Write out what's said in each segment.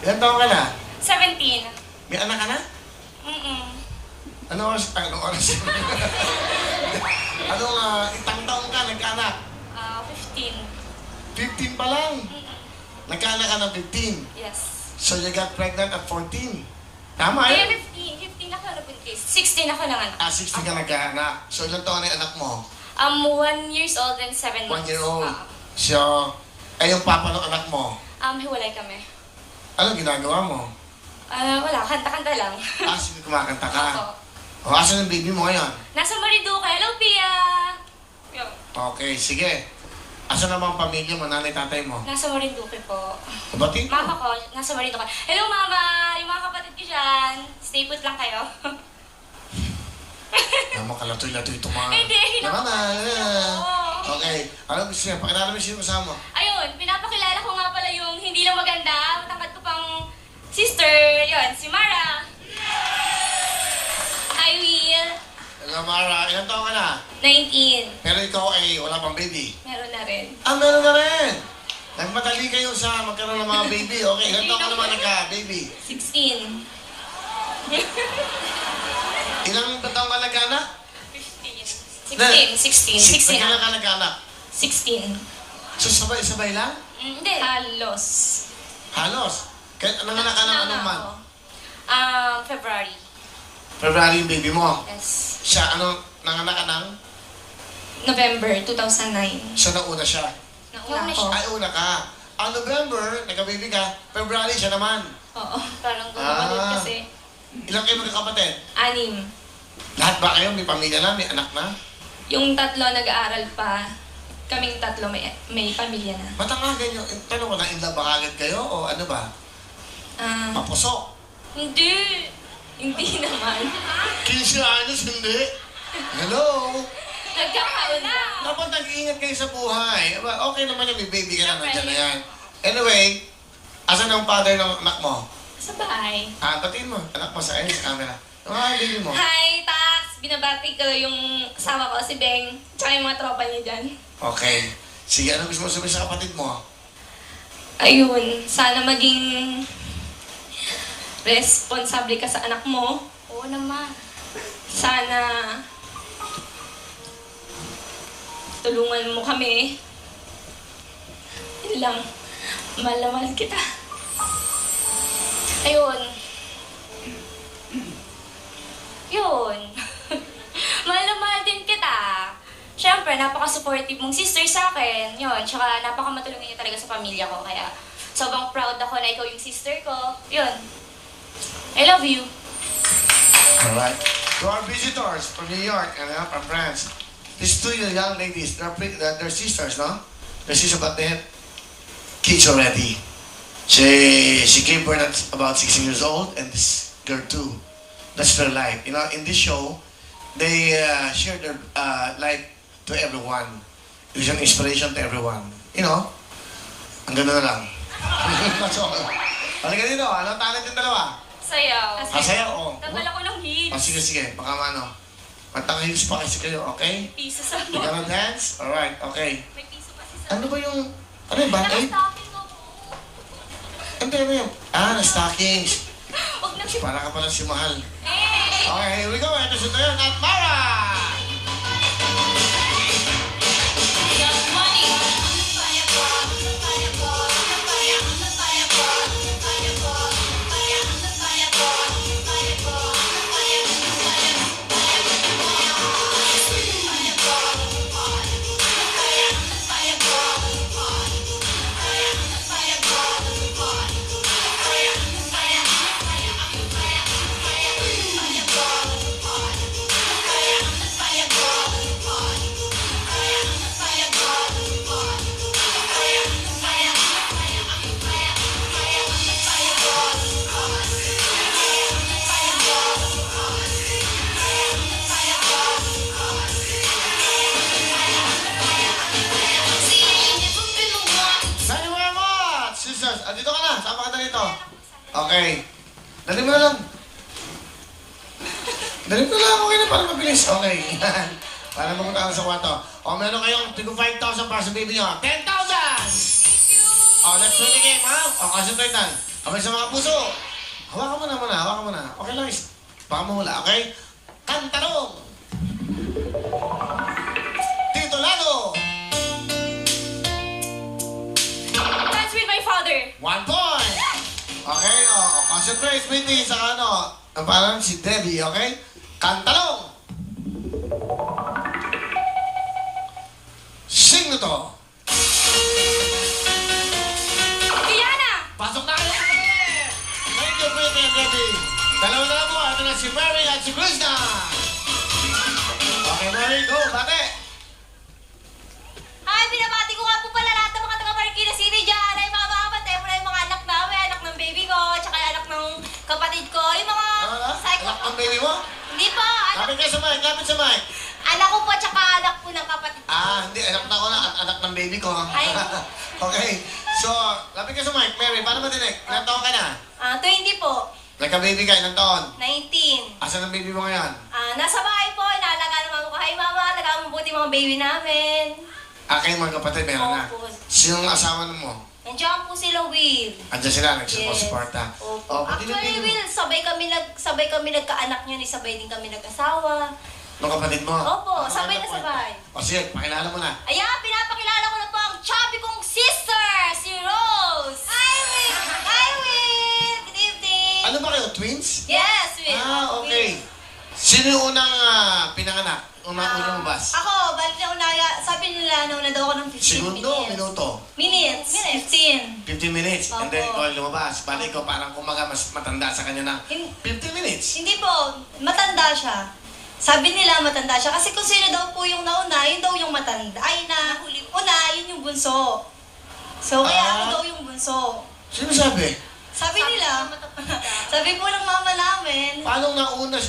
Ilan taon ka na? 17. May anak ka na? Anong oras? Anong oras? Anong itang taon ka nagkaanak? 15. 15 pa lang? Nagkaanak ka ng 15? Yes. So you got pregnant at 14? Tama Kaya eh? 15 ako nabuntis. 16 ako lang anak. 16 ka nagkaanak. So ilan taon na yung anak mo? 1 years old and 7 1 months. year old. So, yung papa ng anak mo, Hiwalay kami. ano ginagawa mo? Wala, kanta-kanta lang. Sige, kumakanta ka. Ako. O, asan yung baby mo ngayon? Nasa Marinduque. Hello, Pia! Yo. Okay, sige. Asan naman ang pamilya mo, nanay, tatay mo? Nasa Marinduque po. Batid mo. Mama ko, nasa Marinduque. Hello, Mama! Yung mga kapatid ko dyan. Stay put lang kayo. Makalatoy-latoy itong mga... Hindi, Naman Oo. Okay. Ano gusto niya? Pakilala mo sino kasama mo? Ayun, pinapakilala ko nga pala yung hindi lang maganda. Matangkad ko pang sister. Yun, si Mara. Hi, Will. Hello, Mara. Ilan taon ka na? 19. Pero ikaw ay wala pang baby. Meron na rin. Meron na rin! Nagmadali kayo sa magkaroon ng mga baby. Okay, ilan taon ka naman nagka-baby? 16. Ilang taon ka nagkaanak? 16. 16. 16 Nagkailan na. ka nagkaanak? 16. So, sabay-sabay lang? Hindi. Halos. Halos. Kaya nanganak ka ng anong month? February. February yung baby mo. Yes. Siya, nanganak ka ng? November 2009. Siya nauna siya. Nauna siya. Ay, una ka. November, nagka-baby ka. February, siya naman. Oo. Parang gumagod kasi. Ilang kayo magkakapatid? 6. Lahat ba kayo? May pamilya na? May anak na? Yung 3 nag-aaral pa. Kaming 3 may pamilya na. Matangagan nyo. Tanong ko na, in love ba agad kayo? O ano ba? Papusok? Hindi. Hindi naman. 15 anos, hindi. Hello? Nagkakaon na. Dapat nag-iingat kayo sa buhay. Okay naman yan, may baby ka na, nandiyan na yan. Anyway, asan ang father ng anak mo? Sa bahay. Patiin mo, anak mo sa camera. Ay, baby mo. Hi, Tax! Binabati ko yung asawa ko, si Beng. Tsaka yung mga tropa niya dyan. Okay. Sige, ano gusto mo sabihin sa kapatid mo? Ayun, sana maging responsable ka sa anak mo. Oo naman. Sana tulungan mo kami. Yun lang. Mahal na mahal kita. Ayun. Yun. Mahal na mahal din kita. Siyempre, napaka-supportive mong sister sa akin. Yun, tsaka napaka-matulungin niya talaga sa pamilya ko. Kaya, sobrang proud ako na ikaw yung sister ko. Yun. I love you. Alright. To our visitors from New York and from France, these two young ladies, they're sisters, no? They're sisters, but they have kids already. She gave birth at about 16 years old, and this girl too. That's their life. You know, in this show, they share their life to everyone. It's an inspiration to everyone. You know? Ang ganda na lang. That's all. Halika dito, ano talent yung dalawa? Sayaw. Sayaw, oh. Tagal ako ng heels. Sige, sige. Baka ano. Matang-heels pa kasi kayo, okay? Piso sa You mo. gonna dance? Alright, okay. May piso kasi sa Ano ba yung... Ano yung band-aid? Naka-stocking ako. Ano yung... na-stockings. Huwag na si... Para ka pala si Mahal. Eh! Okay, here we go. Ito si Tayon at Mara! Young money. Thank you very much, sisters. Dito ka na. Sama ka na dito. Okay. Dali mo na lang. Dali mo na lang. Okay na para mabilis. Okay. Para mapunta ka sa kwarto. O, meron kayong tigo 5,000 para sa baby nyo. 10,000! Thank you. O, let's play the game, ha? O, concentrate na. Okay, sa mga puso. Hawakan mo na muna, hawakan mo na. Okay lang, baka mawala, okay? Kantarong! Titulado! Dance with my father. 1 point! Okay, concentrate, Smitty, sa ano, ang parang si Debbie, okay? Kantarong! Sing na to! Diana! Pasok na kayo! Thank you, Smitty and Debbie. Dalawa na lang mo, ito na si Mary at si Krishna! Okay, Mary, go, bate! Ay, binabati ko nga po pala lahat ng mga taga-Marikina City dyan. Ay, mga kapatid, muna yung mga anak namin, anak ng baby ko, tsaka anak ng kapatid ko. Yung mga Ano na? psycho... Anak ng baby mo? Hindi po, anak, Lapit ka sa mic, lapit sa mic. anak ko po, tsaka anak po ng kapatid ko. Hindi, anak na ko na, anak ng baby ko. Ay. Okay, so, lapit ka sa mic. Mary, paano matinig? Ilang taon ka na? 20 po, Nagka-baby ka, ilang taon? 19. Asan ang baby mo ngayon? Nasa bahay po, inaalaga ng mama ko. Hi mama, alagaan mo buti mga baby namin. Kayo mga kapatid, meron na. Opo. Sinong asawa mo? Nandiyan po sila, Will. Andiyan sila, nagsuporta. Opo. Actually, Will, sabay kami nagkaanak niyo, sabay din kami nag-asawa. Nung kapatid mo? Opo, Ah, sabay na ano po? sabay. O sige, pakilala mo na. Ayan, pinapakilala ko na po ang chubby kong sister, si Rose. Hi, Will! Hi, Will! Good evening! Ano ba kayo, twins? Yes, Will. Okay. Sino yung unang pinanganak? Unang bas? Ako, balik na unaya, sabi nila, nauna daw ako ng 15 Segundo, minutes. minuto? Minutes. 15. 15 minutes. And then, Opo. ikaw lumabas. Balik ko, parang kumaga mas matanda sa kanya ng Hin- 15 minutes. Hindi po, matanda siya. Sabi nila matanda siya. Kasi kung sino daw po yung nauna, yun daw yung matanda. Ay, una, yun yung bunso. So, kaya ako daw yung bunso. Sino sabi? Sabi nila, sabi po ng mama namin, Paano nauna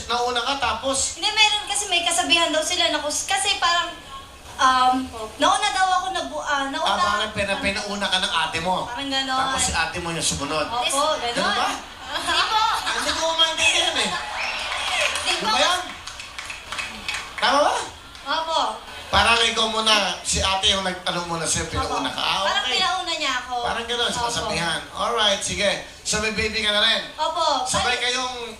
ka tapos? hindi, meron kasi may kasabihan daw sila na kasi parang, nauna daw ako nauna. Parang pinauna ka ng ate mo. Parang ganon. Tapos si ate mo yung sumunod. Opo, ganon. Ganun ba? Hindi po. Hindi ko maintindihan eh. Hindi Di po. ba yan? Tama ba? Opo. Parang ikaw muna, si ate yung nag-ano muna sa'yo, pinauna ka. Parang Okay. pinauna niya ako. Parang gano'n, sa Opo. kasabihan. Alright, sige. So may baby ka na rin. Opo. Sabay kayong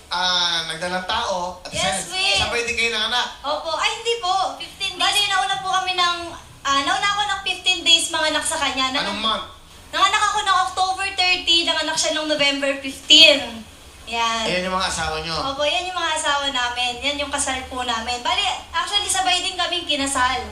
nagdalang tao. At Yes, we. sabay din kayo ng anak. Opo. Ay, hindi po. 15 days. Bali, nauna po kami ng, nauna ako ng 15 days mga anak sa kanya. Anong month? Nanganak ako ng October 30, nanganak siya ng November 15. Yan. Ayan yung mga asawa nyo. Opo, yan yung mga asawa namin. Yan yung kasal po namin. Bali, actually, sabay din kaming kinasal.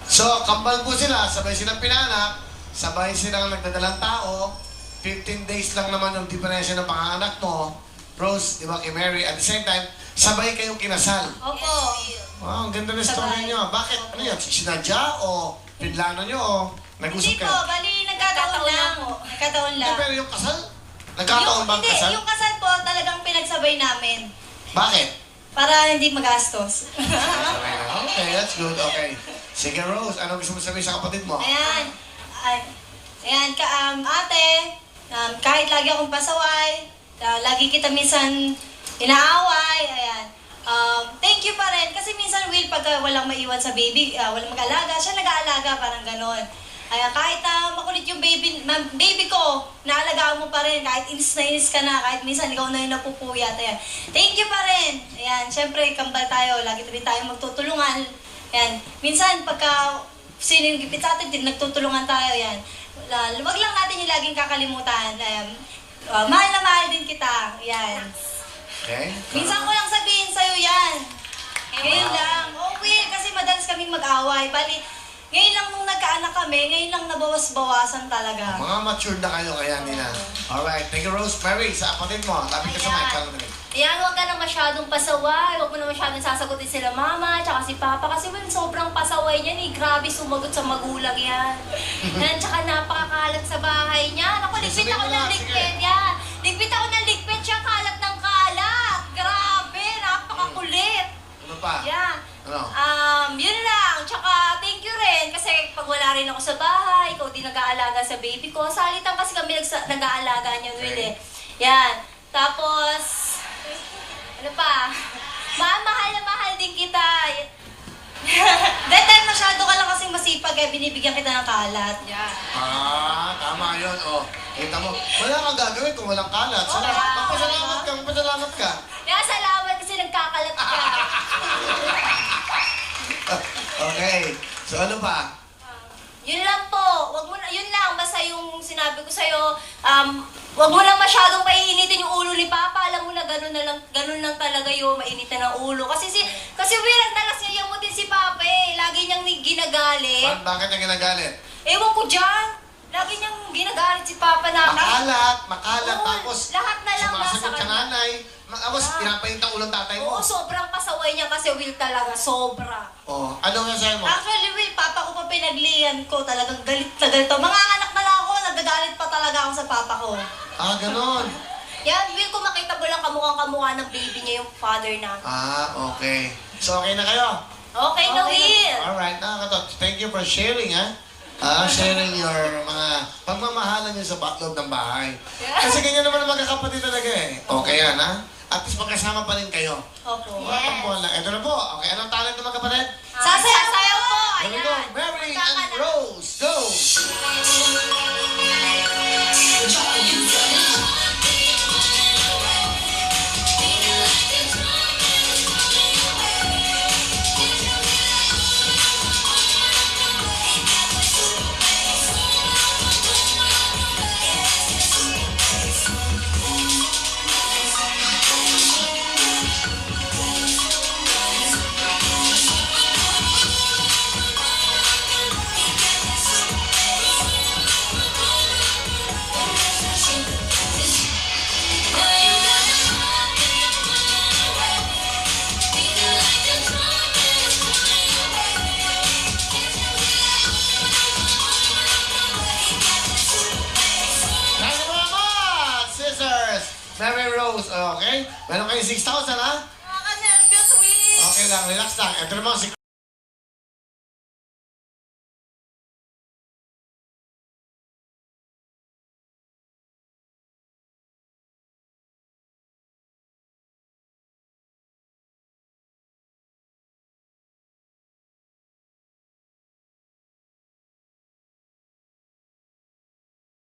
So, kambal po sila, sabay silang pinanak, sabay silang nagdadalang tao, 15 days lang naman yung diferensya ng panganak mo, Rose, di ba, kay Mary, at the same time, sabay kayong kinasal. Opo. Wow, ang ganda ng story Sabay. nyo. Bakit? Ano yan? Sinadya o pinlano nyo o nag-usap Hindi po, kayo? bali, nagkataon lang. Nagkataon lang. Pero yung kasal? Nagkataon ba ang Hindi, kasal? yung kasal po, talagang pinagsabay namin. Bakit? Para hindi magastos. Okay, that's good. Okay. Sige, Rose, ano gusto mo sabihin sa kapatid mo? Ayan. Ayan, ate, kahit lagi akong pasaway, lagi kita minsan inaaway, ayan. Thank you pa rin. Kasi minsan, Will, pag walang maiwan sa baby, walang mag-alaga, siya nag-aalaga, parang ganon. Ayan, kahit makulit yung baby ko, naalagaan mo pa rin, kahit inis na inis ka na, kahit minsan ikaw na yung napupuyat, ayan. Thank you pa rin. Ayan, syempre, kambal tayo, lagi rin tayo magtutulungan. Ayan, minsan, pagka sino yung gipit sa atin, nagtutulungan tayo, ayan. Wag lang natin yung laging kakalimutan. Ayan, mahal na mahal din kita, ayan. Okay. Minsan ko lang sabihin sa'yo yan. Ngayon lang. Oh, Will, kasi madalas kaming mag-away. Bali, ngayon lang nung nagkaanak kami, ngayon lang nabawas-bawasan talaga. Mga matured na kayo kaya nila. Alright, thank you, Rose. Mary, sa kapatid mo, lapit ka sa mic. Kala mo na. Ayan, huwag ka na masyadong pasaway. Huwag mo na masyadong sasagutin sila mama, tsaka si papa. Kasi man, sobrang pasaway niyan eh. Grabe, sumagot sa magulang yan. Yan, tsaka napakakalat sa bahay niya. Ako, ligpit Sabihin ako mo na, ng ligpit. Yan. Ligpit ako ng ligpit siya, kalat ng kalat. Grabe, napakakulit. Ano pa? Yan. Ano? Yun lang. Tsaka, thank you rin. Kasi pag wala rin ako sa bahay, ikaw din nag-aalaga sa baby ko. Salitan kasi kami nag-aalaga niya, Will eh. Yan. Tapos, ano pa? Mahal na mahal din kita. That time masyado ka lang kasing masipag eh, binibigyan kita ng kalat. Yeah. Tama yun. Oh. Kita mo, wala kang gagawin kung walang kalat. Magpasalamat ka. Kaya salamat kasi nagkakalat ka. Okay. So ano pa? Yun lang po. Wag mo na, yun lang. Basta yung sinabi ko sa'yo, wag mo lang masyadong painitin yung ulo ni Papa. Alam mo na ganun lang talaga yung mainitin ng ulo. Kasi weird talas niya yamutin si Papa eh. Lagi niyang ginagalit. Bakit niya ginagalit? Ewan ko dyan. Lagi niyang ginagalit si Papa na. Makalat, Oo, tapos lahat na lang nasa sumasagot ka kanya. nanay. Tapos pinapaint ang ulang tatay mo. Oo, sobrang pasaway niya kasi Will talaga. Sobra. Oh, ano nga sa'yo mo? Actually, Will, Papa ko pa pinaglihan ko. Talagang galit na galit. Mga anak na lang ako, nagagalit pa talaga ako sa Papa ko. Ah, ganon. Yan, Will, kung makita mo lang kamukhang-kamukha ng baby niya yung father na. Ah, okay. So, okay na kayo? Okay na, Will. Alright, nakakatot. Thank you for sharing, ha? Sharing your mga pagmamahalan niyo sa backlog ng bahay. Kasi ganyan naman ang magkakapatid talaga eh. Okay yan, ha? At least magkasama pa rin kayo. Opo. Matampuan lang. Ito na po. Okay, anong talent ng mga kapatid? Sasayaw po! Here we go. Ayan. Mary and Rose. Go! Thank you very much, sisters. Mary Rose, okay? Meron kayo 6,000, ha? Nakaka-nervous, Will. Okay lang, relax lang. Ito naman si